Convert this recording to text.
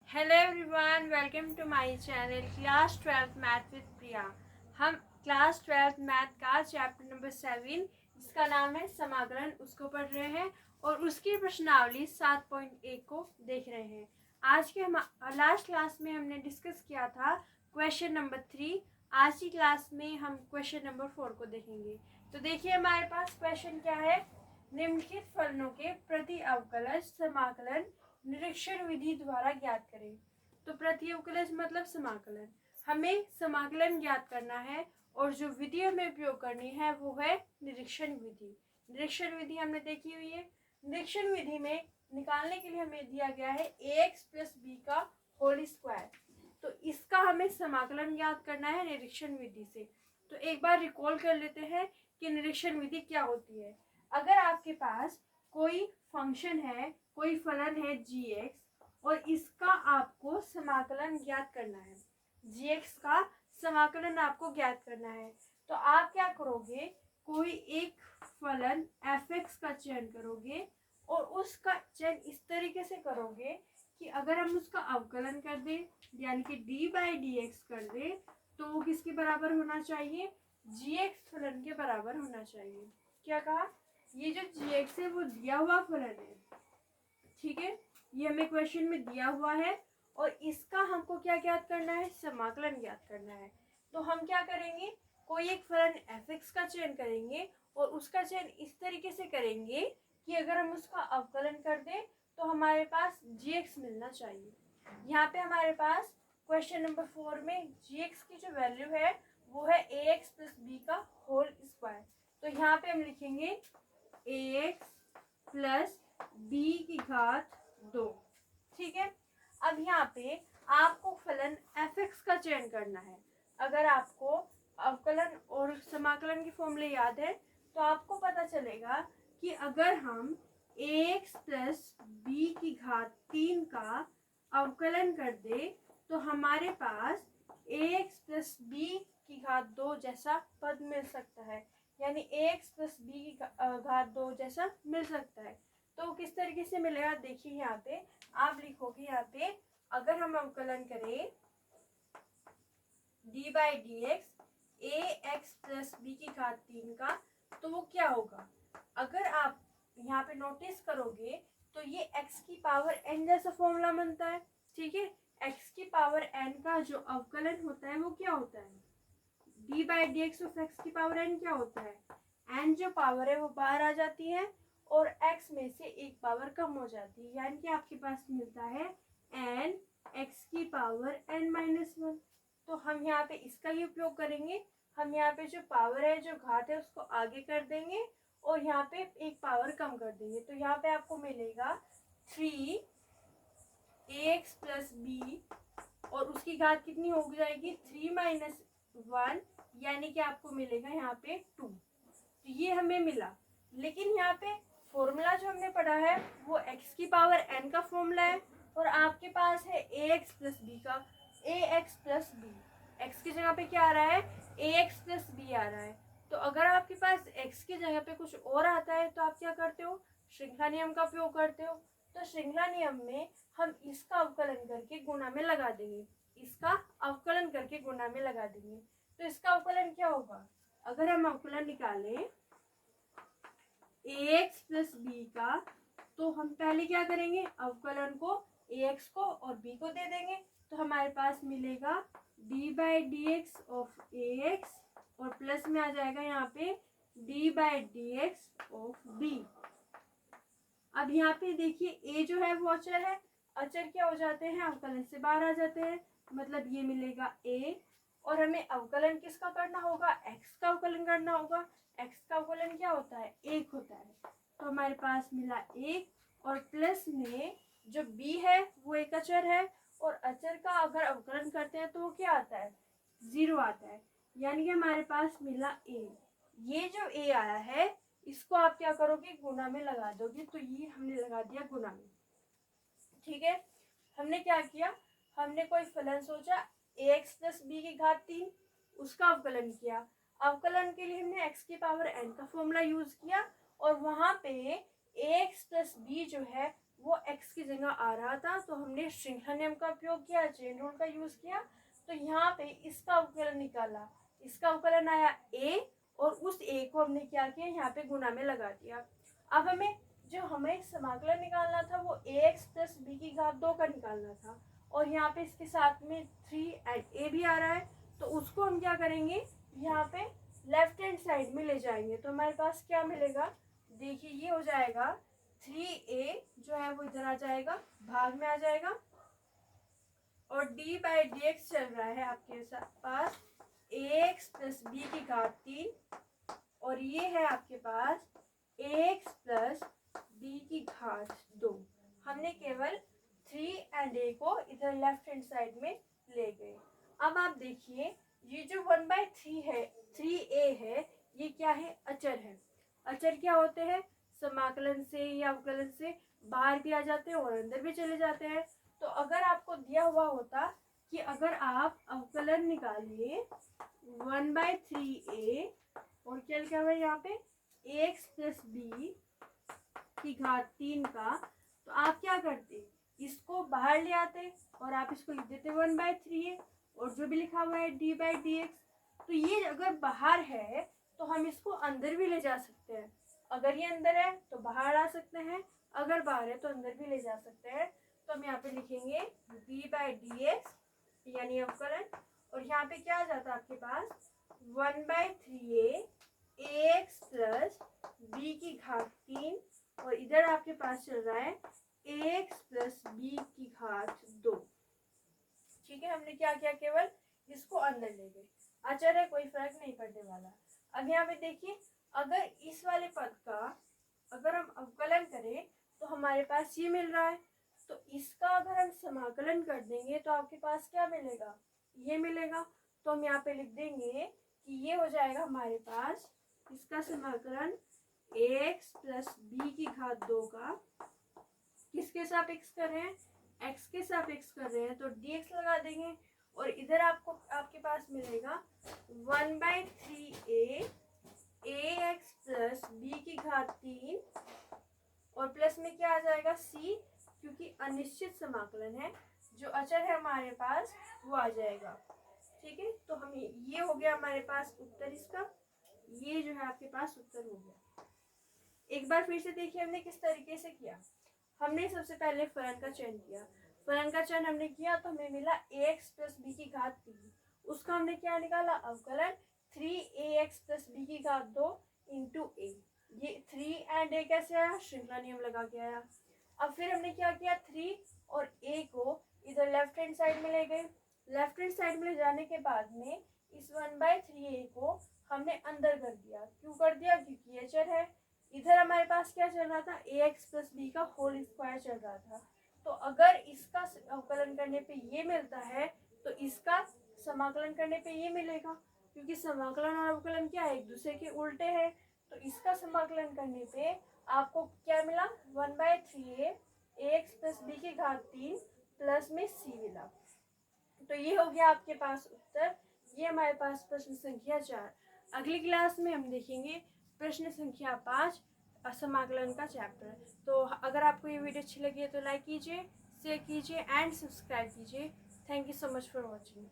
Hello everyone, welcome to my channel class 12 math with Priya. हम class 12 math का chapter number 7 जिसका नाम है समाकलन उसको पढ़ रहे हैं और उसकी प्रश्नावली 7.1 को देख रहे हैं। आज के हम लास्ट क्लास में हमने डिस्कस किया था क्वेश्चन नंबर 3। आज की क्लास में हम क्वेश्चन नंबर 4 को देखेंगे। तो देखिए हमारे पास क्वेश्चन क्या है। निम्नलिखित फलनों के प्रति अवकलज समाकलन निरीक्षण विधि द्वारा ज्ञात करें। तो प्रति अवकलज मतलब समाकलन। हमें समाकलन ज्ञात करना है और जो विधि हमें उपयोग करनी है वो है निरीक्षण विधि। निरीक्षण विधि हमने देखी हुई है। निरीक्षण विधि में निकालने के लिए हमें दिया गया है ax प्लस बी का होल स्क्वायर। तो इसका हमें समाकलन ज्ञात करना है निरीक्षण विधि से। तो एक बार रिकॉल कर लेते हैं कि निरीक्षण विधि क्या होती है। अगर आपके पास कोई फंक्शन है, कोई फलन है gx और इसका आपको समाकलन ज्ञात करना है, gx का समाकलन आपको ज्ञात करना है, तो आप क्या करोगे, कोई एक फलन fx का चयन करोगे और उसका चयन इस तरीके से करोगे कि अगर हम उसका अवकलन कर दें यानी कि d बाई डी एक्स कर दें तो वो किसके बराबर होना चाहिए, gx फलन के बराबर होना चाहिए। क्या कहा, ये जो gx है वो दिया हुआ फलन है, ठीक है, ये हमें क्वेश्चन में दिया हुआ है और इसका हमको क्या ज्ञात करना है, समाकलन ज्ञात करना है। तो हम क्या करेंगे, कोई एक फलन fx का चयन करेंगे और उसका चयन इस तरीके से करेंगे कि अगर हम उसका अवकलन कर दें तो हमारे पास gx मिलना चाहिए। यहाँ पे हमारे पास क्वेश्चन नंबर 4 में gx की जो वैल्यू है वो है ax प्लस बी का होल स्क्वायर। तो यहाँ पे हम लिखेंगे ax प्लस बी की घात 2, ठीक है। अब यहाँ पे आपको फलन fx का चयन करना है। अगर आपको अवकलन और समाकलन के फॉर्मूले याद है तो आपको पता चलेगा कि अगर हम ax प्लस बी की घात 3 का अवकलन कर दे तो हमारे पास ax प्लस बी की घात 2 जैसा पद मिल सकता है, यानी ax प्लस बी की घात 2 जैसा मिल सकता है। तो किस तरीके से मिलेगा, देखिए यहाँ पे आप लिखोगे, यहाँ पे अगर हम अवकलन करें d by d x a x plus b की घात 3 का तो वो क्या होगा, अगर आप यहाँ पे नोटिस करोगे तो ये x की पावर n जैसा फॉर्मूला बनता है, ठीक है। x की पावर n का जो अवकलन होता है वो क्या होता है, d by d x of x की पावर n क्या होता है, n जो पावर है वो बाहर आ जाती है और x में से एक पावर कम हो जाती है, यानी कि आपके पास मिलता है n x की पावर n माइनस 1। तो हम यहाँ पे इसका ही उपयोग करेंगे। हम यहाँ पे जो पावर है, जो घात है, उसको आगे कर देंगे और यहाँ पे एक पावर कम कर देंगे। तो यहाँ पे आपको मिलेगा 3ax प्लस बी और उसकी घात कितनी हो जाएगी 3 माइनस 1, यानी कि आपको मिलेगा यहाँ पे 2। तो ये हमें मिला, लेकिन यहाँ पे फॉर्मूला जो हमने पढ़ा है वो x की पावर n का फॉर्मूला है और आपके पास है ax प्लस बी का ax प्लस बी। x की जगह पे क्या आ रहा है, ax प्लस बी आ रहा है। तो अगर आपके पास x की जगह पे कुछ और आता है तो आप क्या करते हो, श्रृंखला नियम का उपयोग करते हो। तो श्रृंखला नियम में हम इसका अवकलन करके गुणा में लगा देंगे, इसका अवकलन करके गुणा में लगा देंगे। तो इसका अवकलन क्या होगा, अगर हम अवकलन निकालें ax प्लस बी का तो हम पहले क्या करेंगे, अवकलन को ax को और b को दे देंगे। तो हमारे पास मिलेगा d by d x of ax और प्लस में आ जाएगा यहाँ पे d by d x of b। अब यहाँ पे देखिए a जो है वो अचर है, अचर क्या हो जाते हैं, अवकलन से बाहर आ जाते हैं, मतलब ये मिलेगा a और हमें अवकलन किसका करना होगा, x का अवकलन करना होगा। x का अवकलन क्या होता है, 1 होता है। तो हमारे पास मिला 1 और प्लस में जो b है वो एक अचर है और अचर का अगर अवकलन करते हैं तो वो क्या आता है, 0 आता है, यानी कि हमारे पास मिला a। ये जो a आया है इसको आप क्या करोगे, गुणा में लगा दोगे। तो ये हमने लगा दिया गुणा में, ठीक है। हमने क्या किया, हमने कोई फलन सोचा ax प्लस बी की घात 3, उसका अवकलन किया। अवकलन के लिए हमने x की पावर n का फॉर्मूला यूज किया और वहां पे ax प्लस बी जो है वो x की जगह आ रहा था, तो हमने श्रृंखला नियम का उपयोग किया, चेन रूल का यूज किया। तो यहाँ पे इसका अवकलन निकाला, इसका अवकलन आया a, और उस a को हमने क्या किया, यहाँ पे गुणा में लगा दिया। अब हमें समाकलन निकालना था वो ax प्लस b की घात 2 का निकालना था, और यहाँ पे इसके साथ में 3 एंड a भी आ रहा है, तो उसको हम क्या करेंगे, यहाँ पे लेफ्ट हैंड साइड में ले जाएंगे। तो हमारे पास क्या मिलेगा, देखिए ये हो जाएगा 3a जो है वो इधर आ जाएगा, भाग में आ जाएगा, और d/dx चल रहा है आपके पास ax प्लस b की घात 3, और ये है आपके पास ax प्लस b की घात 2। हमने केवल 3 एंड a को इधर लेफ्ट हैंड साइड में ले गए। अब आप देखिए ये जो 1/3 है, 3a है, ये क्या है, अचर है। अचर क्या होते हैं, समाकलन से या अवकलन से बाहर भी आ जाते हैं और अंदर भी चले जाते हैं। तो अगर आपको दिया हुआ होता कि अगर आप अवकलन निकालिए 1/3a और क्या लिखा हुआ है यहाँ पे ax प्लस b की घात 3 का, तो आप क्या करते, इसको बाहर ले आते और आप इसको लिख देते 1/3a, और जो भी लिखा हुआ है d/dx। तो ये अगर बाहर है तो हम इसको अंदर भी ले जा सकते हैं, अगर ये अंदर है तो बाहर आ सकते हैं, अगर बाहर है तो अंदर भी ले जा सकते हैं। तो हम यहाँ पे लिखेंगे d/dx यानी अवकलन, और यहाँ पे क्या आ जाता है आपके पास 1/3a ax प्लस b की घात 3, और इधर आपके पास चल रहा है ax प्लस b की घात 2। ठीक है, हमने क्या किया, केवल इसको अंदर ले गए, अचर है, कोई फर्क नहीं पड़ने वाला। अब यहाँ पे देखिए, अगर इस वाले पद का अगर हम अवकलन करें तो हमारे पास ये मिल रहा है, तो इसका अगर हम समाकलन कर देंगे तो आपके पास क्या मिलेगा, ये मिलेगा। तो हम यहाँ पे लिख देंगे कि ये हो जाएगा हमारे पास इसका समाकलन ax प्लस b की घात 2 का, किसके सापेक्ष कर रहे हैं, x के सापेक्ष कर रहे हैं, तो dx लगा देंगे, और इधर आपके पास मिलेगा 1/3a ax प्लस b की घात 3, और प्लस में क्या आ जाएगा c, क्योंकि अनिश्चित समाकलन है, जो अचर है हमारे पास वो आ जाएगा। ठीक है, तो हम ये हो गया हमारे पास उत्तर इसका, ये जो है आपके पास उत्तर हो गया। एक बार फिर से देखिए हमने किस तरीके से किया। हमने सबसे पहले फलन का चयन किया, फलन का चयन हमने किया तो हमें मिला ax प्लस b की घात 3, उसका हमने क्या निकाला, अवकलन 3ax प्लस b की घात 2 इंटू a। ये 3 एंड a कैसे आया, श्रृंखला नियम लगा के आया। अब फिर हमने क्या किया, 3 और a को इधर लेफ्ट हैंड साइड में ले गए, लेफ्ट हैंड साइड में ले जाने के बाद में इस 1/3a को हमने अंदर कर दिया। क्यों कर दिया, क्योंकि ये चर है। इधर हमारे पास क्या चल रहा था, ax प्लस b का होल स्क्वायर चल रहा था। तो अगर इसका अवकलन करने पे ये मिलता है तो इसका समाकलन करने पे ये मिलेगा, क्योंकि समाकलन और अवकलन क्या है, एक दूसरे के उल्टे हैं। तो इसका समाकलन करने पे आपको क्या मिला, 1/3a ax प्लस b की घात 3 प्लस में c मिला। तो ये हो गया आपके पास उत्तर। ये हमारे पास प्रश्न संख्या 4। अगली क्लास में हम देखेंगे प्रश्न संख्या 5 समाकलन का चैप्टर। तो अगर आपको ये वीडियो अच्छी लगी है तो लाइक कीजिए, शेयर कीजिए एंड सब्सक्राइब कीजिए। Thank you so much for watching.